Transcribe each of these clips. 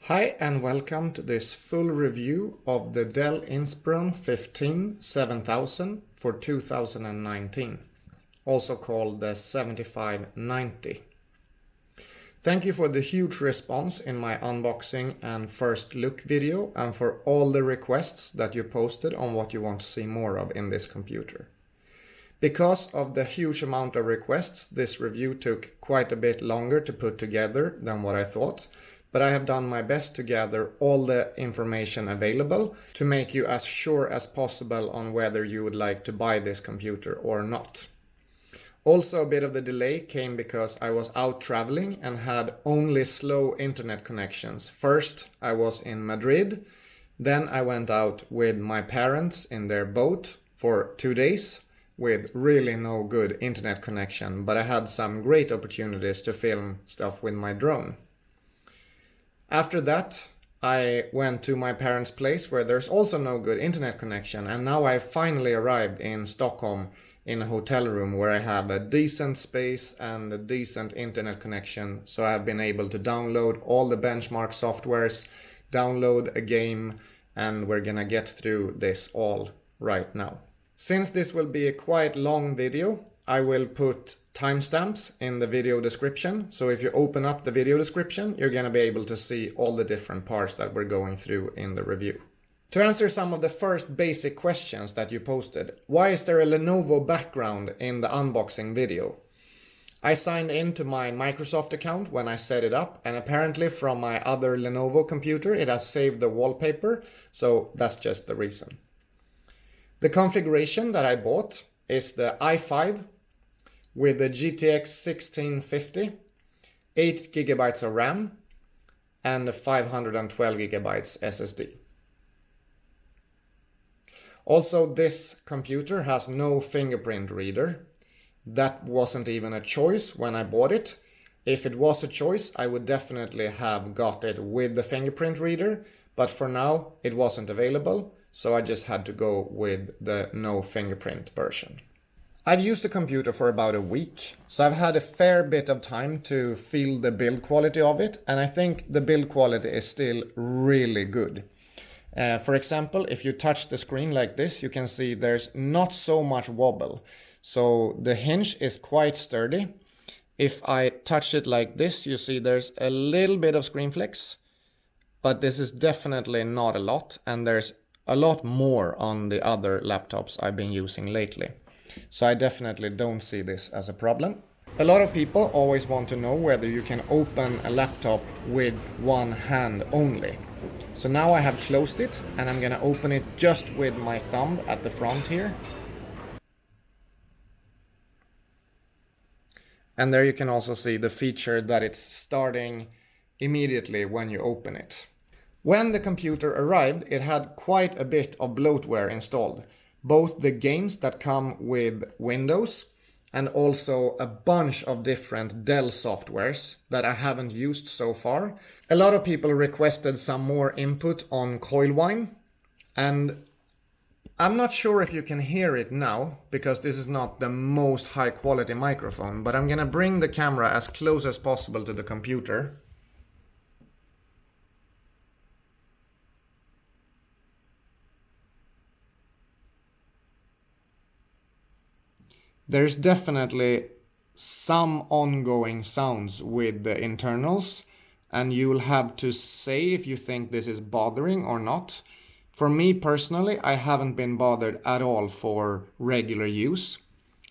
Hi and welcome to this full review of the Dell Inspiron 15-7000 for 2019, also called the 7590. Thank you for the huge response in my unboxing and first look video and for all the requests that you posted on what you want to see more of in this computer. Because of the huge amount of requests, this review took quite a bit longer to put together than what I thought. But I have done my best to gather all the information available to make you as sure as possible on whether you would like to buy this computer or not. Also, a bit of the delay came because I was out traveling and had only slow internet connections. First, I was in Madrid, then I went out with my parents in their boat for 2 days with really no good internet connection, but I had some great opportunities to film stuff with my drone. After that, I went to my parents' place where there's also no good internet connection, and now I've finally arrived in Stockholm in a hotel room where I have a decent space and a decent internet connection, so I've been able to download all the benchmark softwares, download a game, and we're gonna get through this all right now. Since this will be a quite long video, I will put timestamps in the video description. So if you open up the video description, you're going to be able to see all the different parts that we're going through in the review. To answer some of the first basic questions that you posted, why is there a Lenovo background in the unboxing video? I signed into my Microsoft account when I set it up, and apparently from my other Lenovo computer it has saved the wallpaper, so that's just the reason. The configuration that I bought is the i5 with the GTX 1650, 8 GB of RAM, and a 512 GB SSD. Also, this computer has no fingerprint reader. That wasn't even a choice when I bought it. If it was a choice, I would definitely have got it with the fingerprint reader, but for now it wasn't available, so I just had to go with the no fingerprint version. I've used the computer for about a week, so I've had a fair bit of time to feel the build quality of it, and I think the build quality is still really good. For example, if you touch the screen like this, you can see there's not so much wobble. So the hinge is quite sturdy. If I touch it like this, you see there's a little bit of screen flex, but this is definitely not a lot, and there's a lot more on the other laptops I've been using lately. So I definitely don't see this as a problem. A lot of people always want to know whether you can open a laptop with one hand only. So now I have closed it and I'm gonna open it just with my thumb at the front here. And there you can also see the feature that it's starting immediately when you open it. When the computer arrived, it had quite a bit of bloatware installed. Both the games that come with Windows and also a bunch of different Dell softwares that I haven't used so far. A lot of people requested some more input on Coil Whine, and I'm not sure if you can hear it now because this is not the most high quality microphone, but I'm gonna bring the camera as close as possible to the computer. There's definitely some ongoing sounds with the internals, and you'll have to say if you think this is bothering or not. For me personally, I haven't been bothered at all for regular use.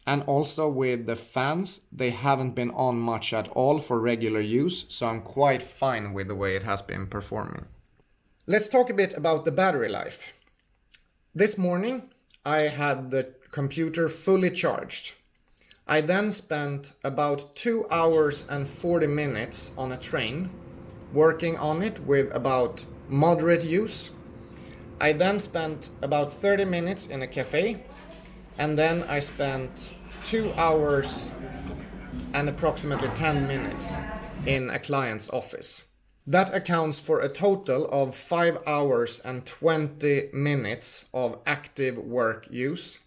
And also with the fans, they haven't been on much at all for regular use, so I'm quite fine with the way it has been performing. Let's talk a bit about the battery life. This morning, I had the computer fully charged. I then spent about 2 hours and 40 minutes on a train working on it with about moderate use. I then spent about 30 minutes in a cafe, and then I spent 2 hours and approximately 10 minutes in a client's office. That accounts for a total of 5 hours and 20 minutes of active work use.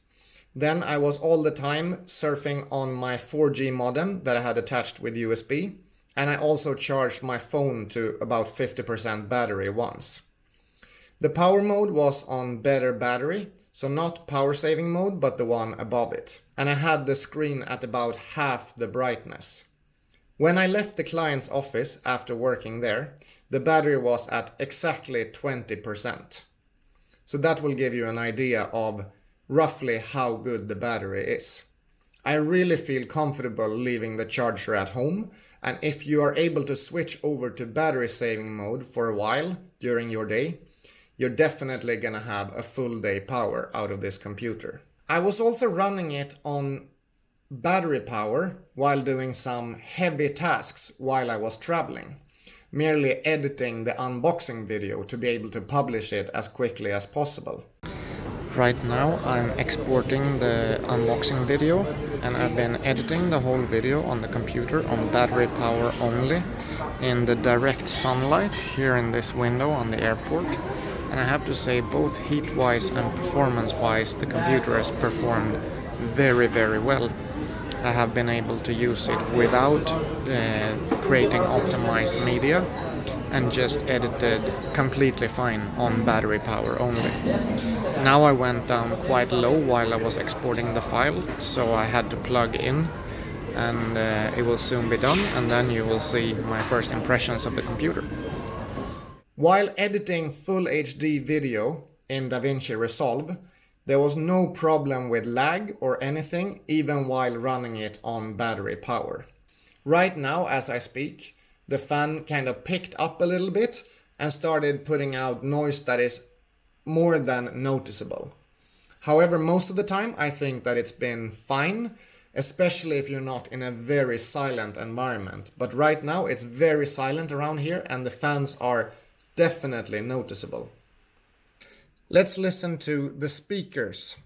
Then I was all the time surfing on my 4G modem that I had attached with USB, and I also charged my phone to about 50% battery once. The power mode was on better battery, so not power saving mode, but the one above it. And I had the screen at about half the brightness. When I left the client's office after working there, the battery was at exactly 20%. So that will give you an idea of roughly how good the battery is. I really feel comfortable leaving the charger at home, and if you are able to switch over to battery saving mode for a while during your day, you're definitely gonna have a full day power out of this computer. I was also running it on battery power while doing some heavy tasks while I was traveling, merely editing the unboxing video to be able to publish it as quickly as possible. Right now I'm exporting the unboxing video, and I've been editing the whole video on the computer on battery power only in the direct sunlight here in this window on the airport. And I have to say, both heat-wise and performance-wise, the computer has performed very, very well. I have been able to use it without creating optimized media, and just edited completely fine on battery power only. Now I went down quite low while I was exporting the file, so I had to plug in, and it will soon be done, and then you will see my first impressions of the computer. While editing full HD video in Davinci Resolve, there was no problem with lag or anything, even while running it on battery power. Right now, as I speak, the fan kind of picked up a little bit and started putting out noise that is more than noticeable. However, most of the time I think that it's been fine, especially if you're not in a very silent environment. But right now it's very silent around here, and the fans are definitely noticeable. Let's listen to the speakers.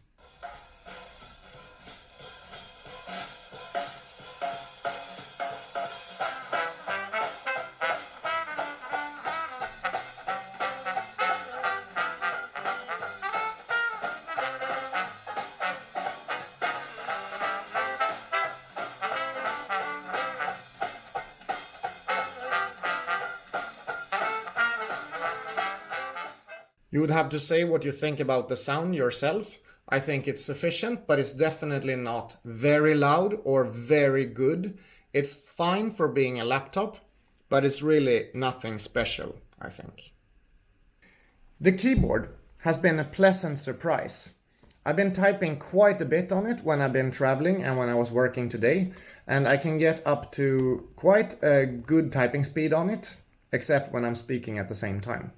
You would have to say what you think about the sound yourself. I think it's sufficient, but it's definitely not very loud or very good. It's fine for being a laptop, but it's really nothing special, I think. The keyboard has been a pleasant surprise. I've been typing quite a bit on it when I've been traveling and when I was working today, and I can get up to quite a good typing speed on it, except when I'm speaking at the same time.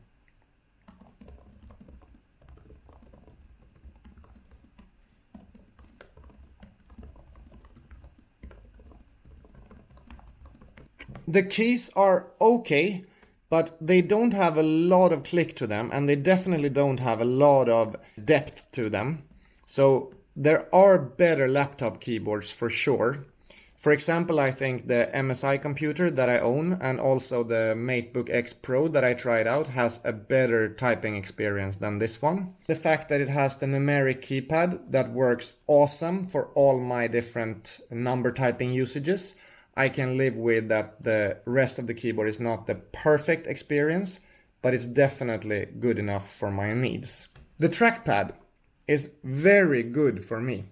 The keys are okay, but they don't have a lot of click to them, and they definitely don't have a lot of depth to them. So there are better laptop keyboards for sure. For example, I think the MSI computer that I own and also the MateBook X Pro that I tried out has a better typing experience than this one. The fact that it has the numeric keypad that works awesome for all my different number typing usages, I can live with that. The rest of the keyboard is not the perfect experience, but it's definitely good enough for my needs. The trackpad is very good for me.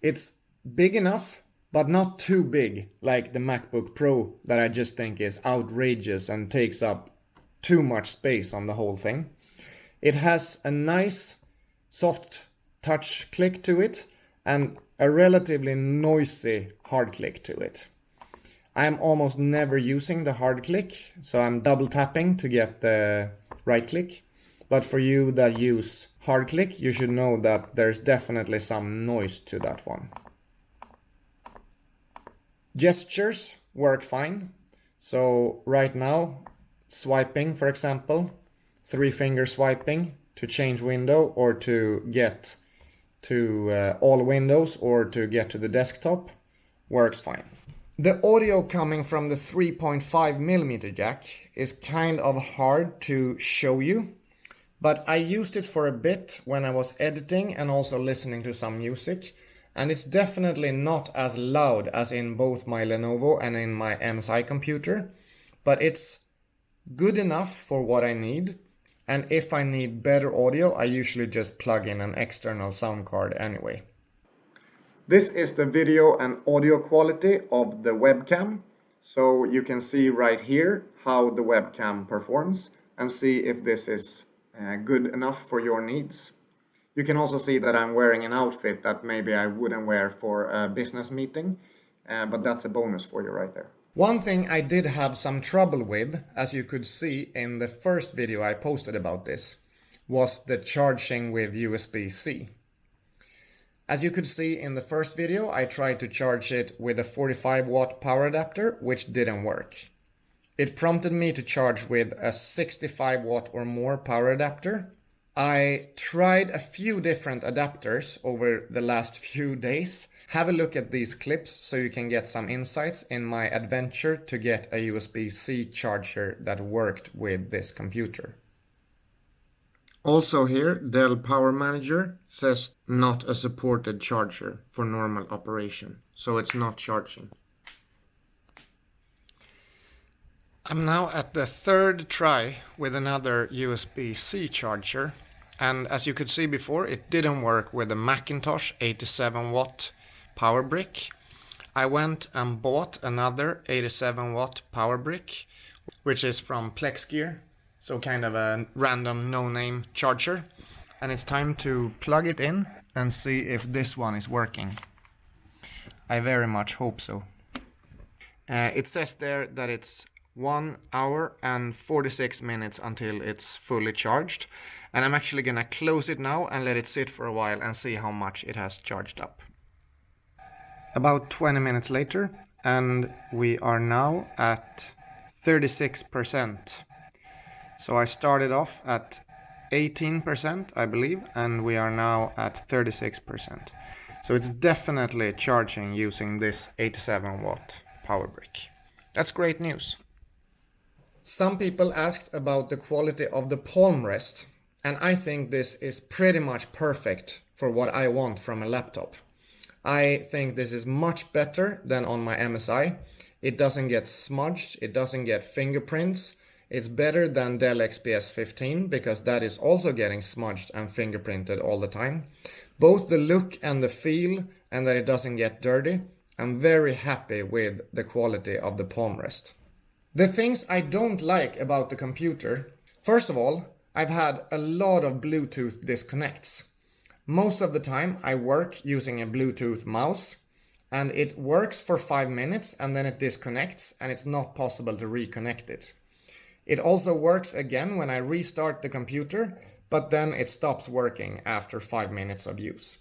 It's big enough, but not too big like the MacBook Pro that I just think is outrageous and takes up too much space on the whole thing. It has a nice soft touch click to it and a relatively noisy hard click to it. I'm almost never using the hard click, so I'm double tapping to get the right click. But for you that use hard click, you should know that there's definitely some noise to that one. Gestures work fine. So right now, swiping, for example, 3-finger swiping to change window or to get to all windows or to get to the desktop works fine. The audio coming from the 3.5mm jack is kind of hard to show you, but I used it for a bit when I was editing and also listening to some music, and it's definitely not as loud as in both my Lenovo and in my MSI computer, but it's good enough for what I need. And if I need better audio, I usually just plug in an external sound card anyway. This is the video and audio quality of the webcam. So you can see right here how the webcam performs and see if this is good enough for your needs. You can also see that I'm wearing an outfit that maybe I wouldn't wear for a business meeting, but that's a bonus for you right there. One thing I did have some trouble with, as you could see in the first video I posted about this, was the charging with USB-C. As you could see in the first video, I tried to charge it with a 45 watt power adapter, which didn't work. It prompted me to charge with a 65 watt or more power adapter. I tried a few different adapters over the last few days. Have a look at these clips so you can get some insights in my adventure to get a USB-C charger that worked with this computer. Also here, Dell Power Manager says not a supported charger for normal operation, so it's not charging. I'm now at the third try with another USB-C charger, and as you could see before, it didn't work with the Macintosh 87 watt power brick. I went and bought another 87 watt power brick, which is from PlexGear, so kind of a random no-name charger, and it's time to plug it in and see if this one is working. I very much hope so. It says there that it's 1 hour and 46 minutes until it's fully charged, and I'm actually gonna close it now and let it sit for a while and see how much it has charged up. About 20 minutes later, and we are now at 36%. So I started off at 18%, I believe, and we are now at 36%. So it's definitely charging using this 87 watt power brick. That's great news. Some people asked about the quality of the Palmrest, and I think this is pretty much perfect for what I want from a laptop. I think this is much better than on my MSI. It doesn't get smudged, it doesn't get fingerprints. It's better than Dell XPS 15 because that is also getting smudged and fingerprinted all the time. Both the look and the feel, and that it doesn't get dirty. I'm very happy with the quality of the Palmrest. The things I don't like about the computer, first of all, I've had a lot of Bluetooth disconnects. Most of the time I work using a Bluetooth mouse, and it works for 5 minutes and then it disconnects and it's not possible to reconnect it. It also works again when I restart the computer, but then it stops working after 5 minutes of use.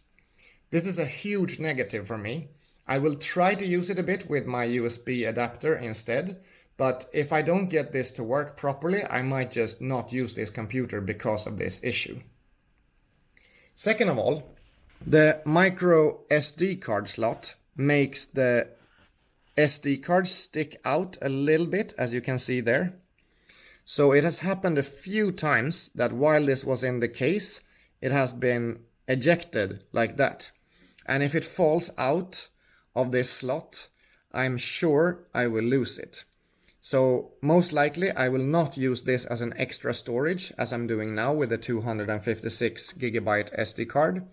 This is a huge negative for me. I will try to use it a bit with my USB adapter instead, but if I don't get this to work properly, I might just not use this computer because of this issue. Second of all, the micro SD card slot makes the SD card stick out a little bit, as you can see there. So it has happened a few times that while this was in the case, it has been ejected like that. And if it falls out of this slot, I'm sure I will lose it. So most likely I will not use this as an extra storage as I'm doing now with a 256 gigabyte SD card.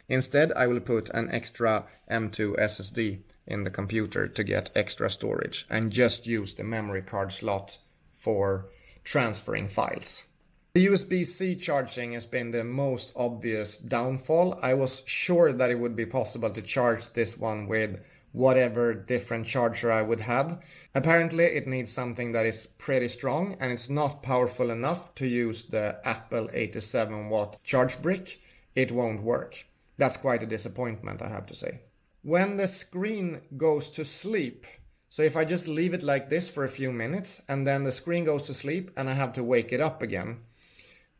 Instead, I will put an extra M2 SSD in the computer to get extra storage and just use the memory card slot for transferring files. The USB-C charging has been the most obvious downfall. I was sure that it would be possible to charge this one with whatever different charger I would have. Apparently it needs something that is pretty strong and it's not powerful enough to use the Apple 87 watt charge brick. It won't work. That's quite a disappointment, I have to say. When the screen goes to sleep, so if I just leave it like this for a few minutes and then the screen goes to sleep and I have to wake it up again,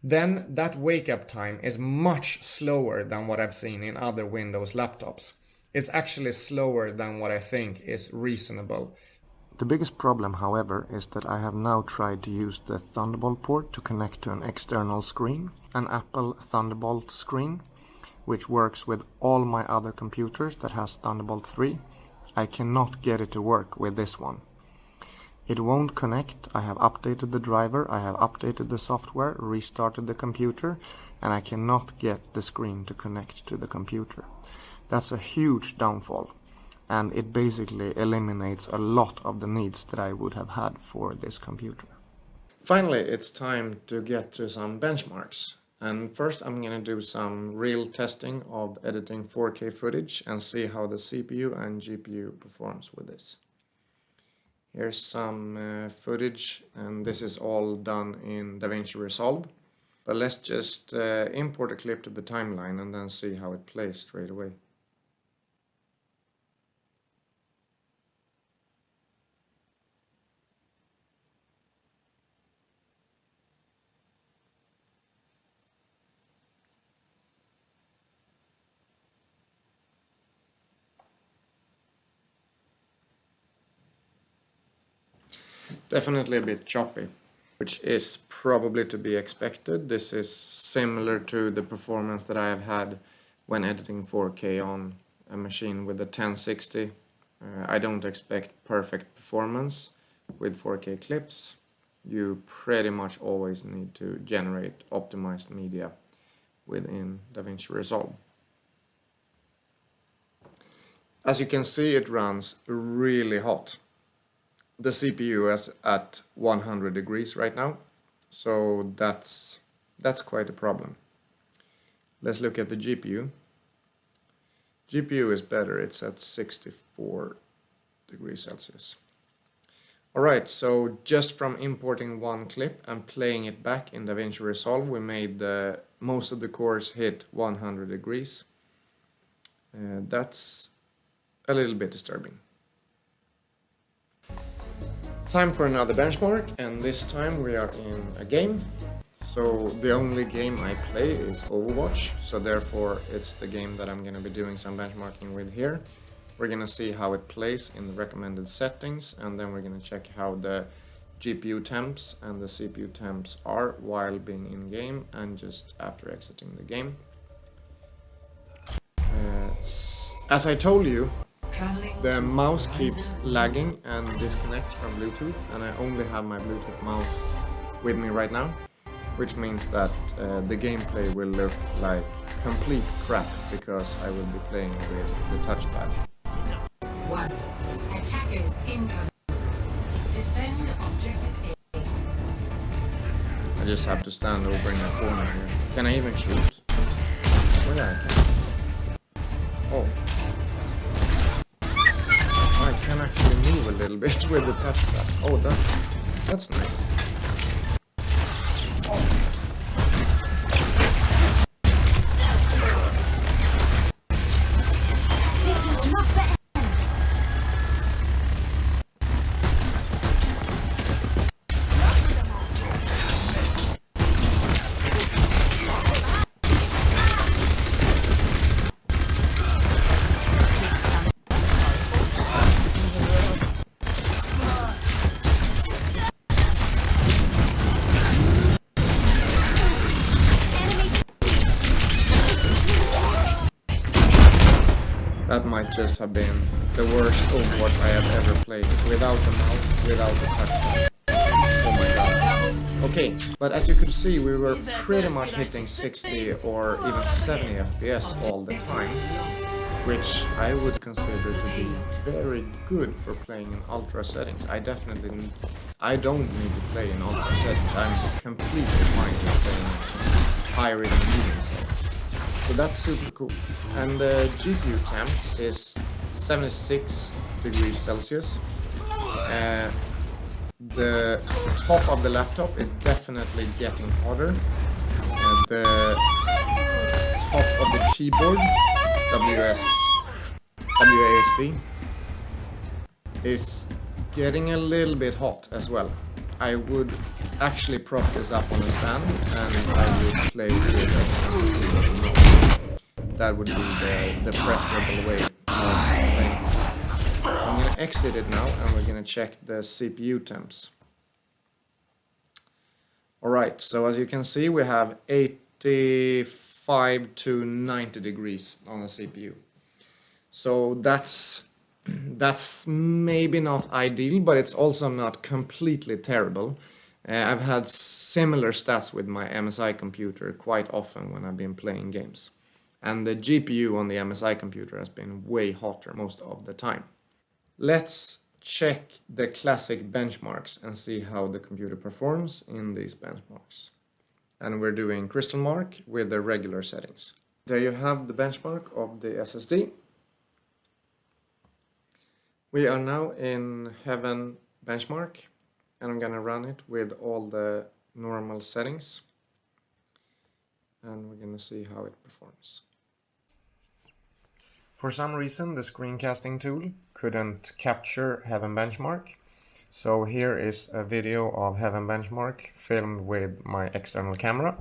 then that wake up time is much slower than what I've seen in other Windows laptops. It's actually slower than what I think is reasonable. The biggest problem, however, is that I have now tried to use the Thunderbolt port to connect to an external screen, an Apple Thunderbolt screen, which works with all my other computers that has Thunderbolt 3. I cannot get it to work with this one. It won't connect. I have updated the driver, I have updated the software, restarted the computer, and I cannot get the screen to connect to the computer. That's a huge downfall, and it basically eliminates a lot of the needs that I would have had for this computer. Finally, it's time to get to some benchmarks. And first I'm going to do some real testing of editing 4K footage and see how the CPU and GPU performs with this. Here's some footage, and this is all done in Davinci Resolve. But let's just import a clip to the timeline and then see how it plays straight away. Definitely a bit choppy, which is probably to be expected. This is similar to the performance that I have had when editing 4K on a machine with a 1060. I don't expect perfect performance with 4K clips. You pretty much always need to generate optimized media within Davinci Resolve. As you can see, it runs really hot. The CPU is at 100 degrees right now, so that's quite a problem. Let's look at the GPU. GPU is better, it's at 64 degrees Celsius. Alright, so just from importing one clip and playing it back in Davinci Resolve, we made most of the cores hit 100 degrees. That's a little bit disturbing. Time for another benchmark, and this time we are in a game. So the only game I play is Overwatch, so therefore it's the game that I'm going to be doing some benchmarking with here. We're going to see how it plays in the recommended settings, and then we're going to check how the GPU temps and the CPU temps are while being in game and just after exiting the game. As I told you, the mouse keeps lagging and disconnects from Bluetooth, and I only have my Bluetooth mouse with me right now, which means that the gameplay will look like complete crap because I will be playing with the touchpad. One. Attackers incoming. Defend objective A. I just have to stand over in the corner here. Can I even shoot? Oh yeah, I can. Oh. I can actually move a little bit with the touchpad. Oh, that's nice. That might just have been the worst Overwatch I have ever played. Without the mouse, without the touchpad. Oh my god. Okay, but as you could see, we were pretty much hitting 60 or even 70 FPS all the time, which I would consider to be very good for playing in ultra settings. I don't need to play in ultra settings. I'm completely fine with playing higher than medium settings. So that's super cool. And the GPU temp is 76 degrees Celsius. The top of the laptop is definitely getting hotter. The top of the keyboard, WASD, is getting a little bit hot as well. I would actually prop this up on a stand and I would play with it. That would be the preferable way of playing. I'm going to exit it now and we're going to check the CPU temps. Alright, so as you can see we have 85 to 90 degrees on the CPU. So that's That's maybe not ideal, but it's also not completely terrible. I've had similar stats with my MSI computer quite often when I've been playing games. And the GPU on the MSI computer has been way hotter most of the time. Let's check the classic benchmarks and see how the computer performs in these benchmarks. And we're doing CrystalDiskMark with the regular settings. There you have the benchmark of the SSD. We are now in Heaven benchmark, and I'm gonna run it with all the normal settings, and we're gonna see how it performs. For some reason, the screencasting tool couldn't capture Heaven benchmark, so here is a video of Heaven benchmark filmed with my external camera.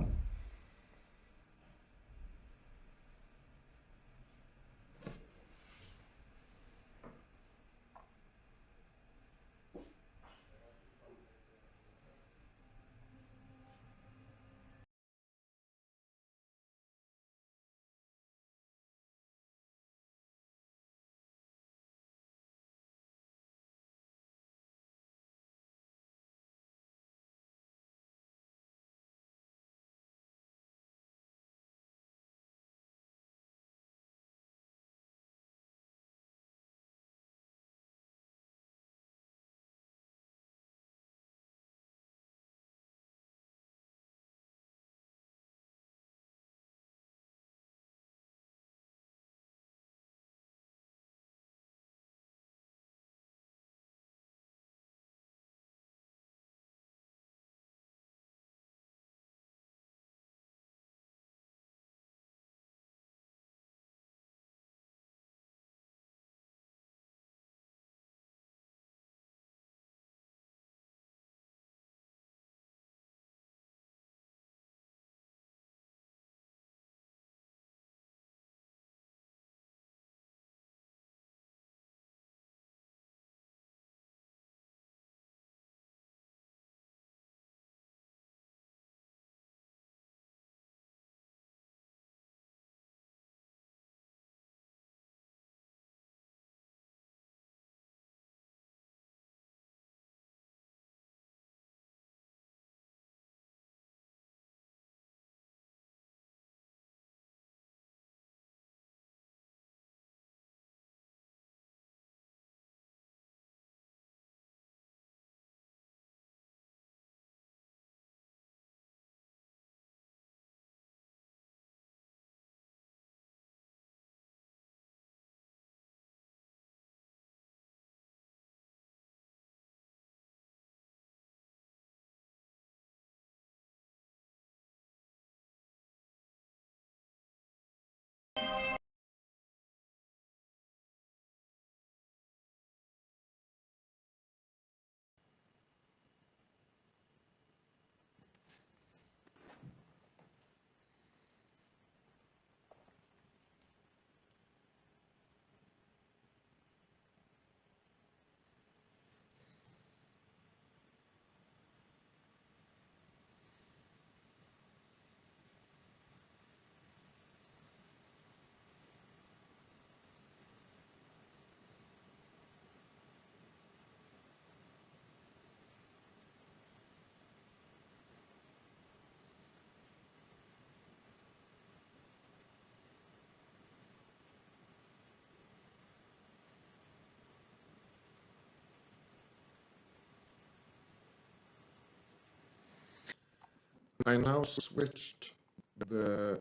I now switched the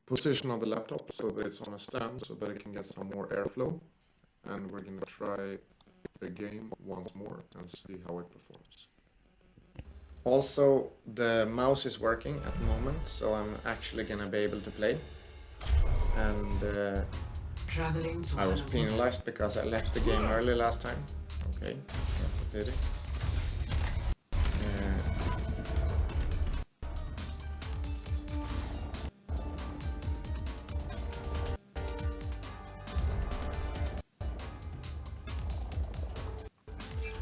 position of the laptop so that it's on a stand so that it can get some more airflow, and we're going to try the game once more and see how it performs. Also, the mouse is working at the moment, so I'm actually going to be able to play. And I was penalized because I left the game early last time. Okay, that's a pity.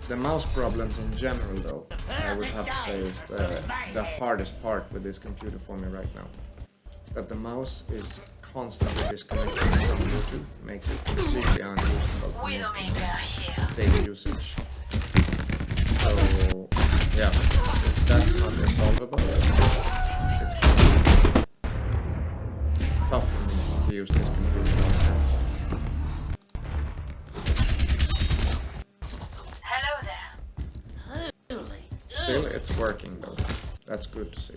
The mouse problems in general, though, I would have to say is the hardest part with this computer for me right now. That the mouse is constantly disconnecting from Bluetooth makes it completely unusable for daily usage. So yeah, if that's not resolvable, it's gonna be tough for me to use this computer on hand. Hello there. Still, it's working though. That's good to see.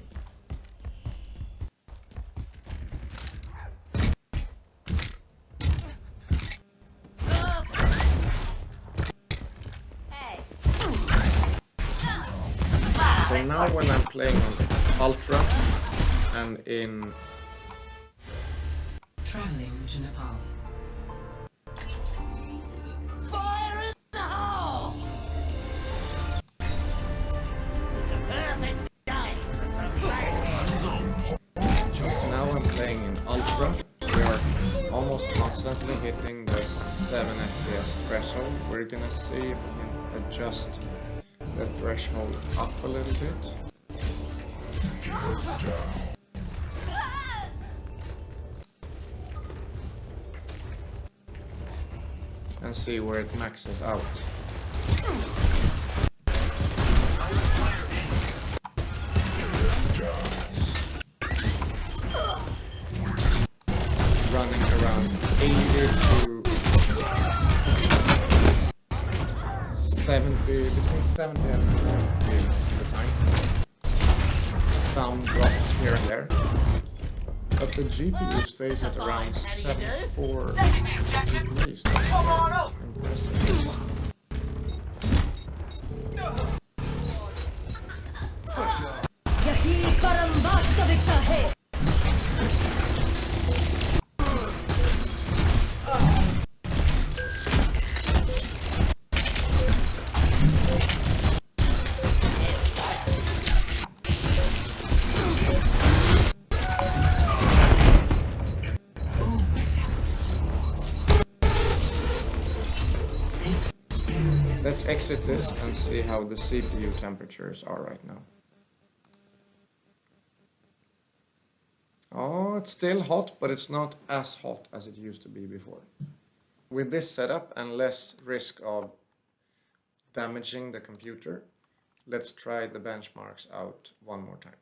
So now when I'm playing on Ultra and in Traveling to Nepal. Fire in the hole! It's a perfect day for some so now I'm playing in Ultra, we are almost constantly hitting the 7 FPS threshold. We're gonna see if we can adjust the threshold up a little bit. And see where it maxes out. Running around 80 to 70, between 70 and 90 the time. Sound drops here and there. But the GPU stays at around 74 degrees. That's impressive. Let's exit this and see how the CPU temperatures are right now. Oh, it's still hot, but it's not as hot as it used to be before. With this setup and less risk of damaging the computer, let's try the benchmarks out one more time.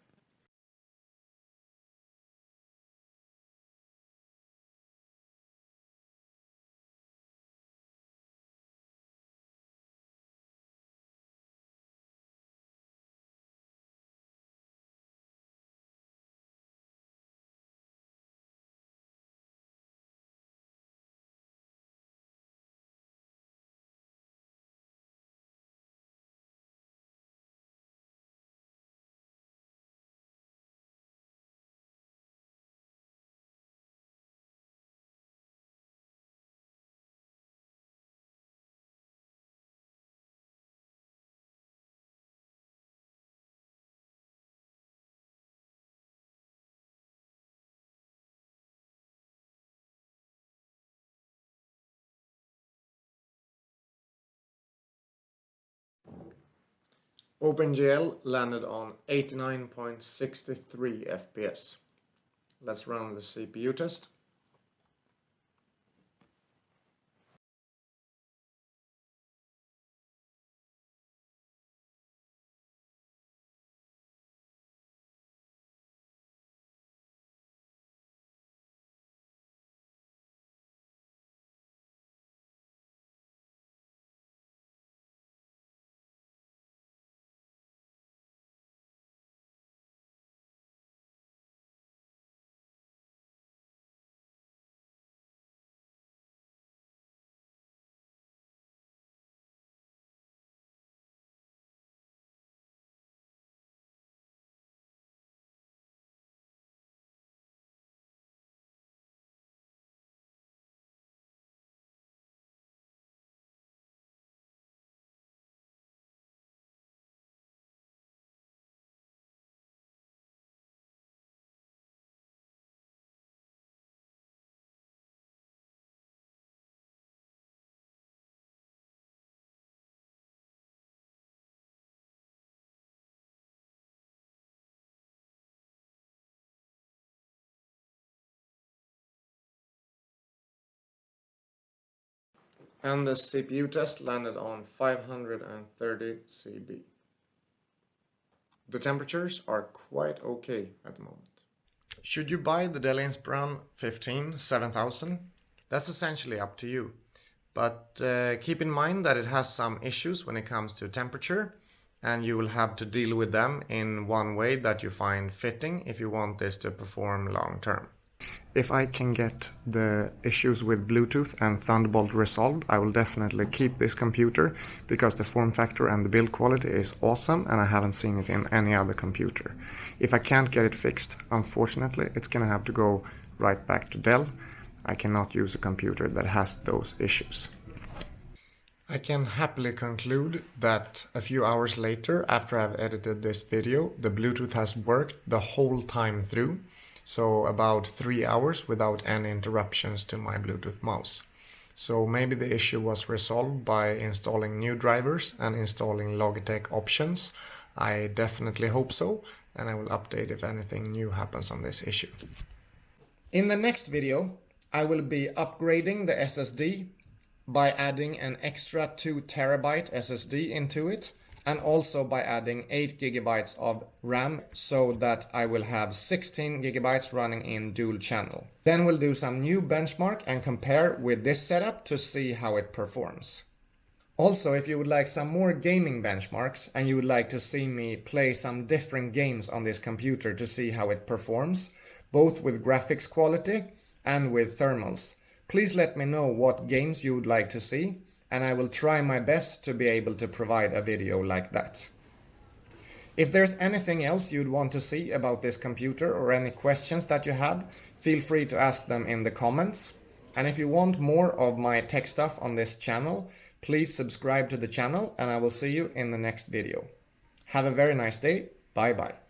OpenGL landed on 89.63 FPS. Let's run the CPU test. And the CPU test landed on 530 CB. The temperatures are quite okay at the moment. Should you buy the Dell Inspiron 15 7000? That's essentially up to you. But keep in mind that it has some issues when it comes to temperature, and you will have to deal with them in one way that you find fitting if you want this to perform long term. If I can get the issues with Bluetooth and Thunderbolt resolved, I will definitely keep this computer because the form factor and the build quality is awesome and I haven't seen it in any other computer. If I can't get it fixed, unfortunately, it's gonna have to go right back to Dell. I cannot use a computer that has those issues. I can happily conclude that a few hours later, after I've edited this video, the Bluetooth has worked the whole time through. So about 3 hours without any interruptions to my Bluetooth mouse. So maybe the issue was resolved by installing new drivers and installing Logitech options. I definitely hope so, and I will update if anything new happens on this issue. In the next video, I will be upgrading the SSD by adding an extra 2 terabyte SSD into it, and also by adding 8 gigabytes of RAM so that I will have 16 gigabytes running in dual channel. Then we'll do some new benchmark and compare with this setup to see how it performs. Also, if you would like some more gaming benchmarks and you would like to see me play some different games on this computer to see how it performs, both with graphics quality and with thermals, please let me know what games you would like to see, and I will try my best to be able to provide a video like that. If there's anything else you'd want to see about this computer or any questions that you have, feel free to ask them in the comments. And if you want more of my tech stuff on this channel, please subscribe to the channel and I will see you in the next video. Have a very nice day. Bye bye.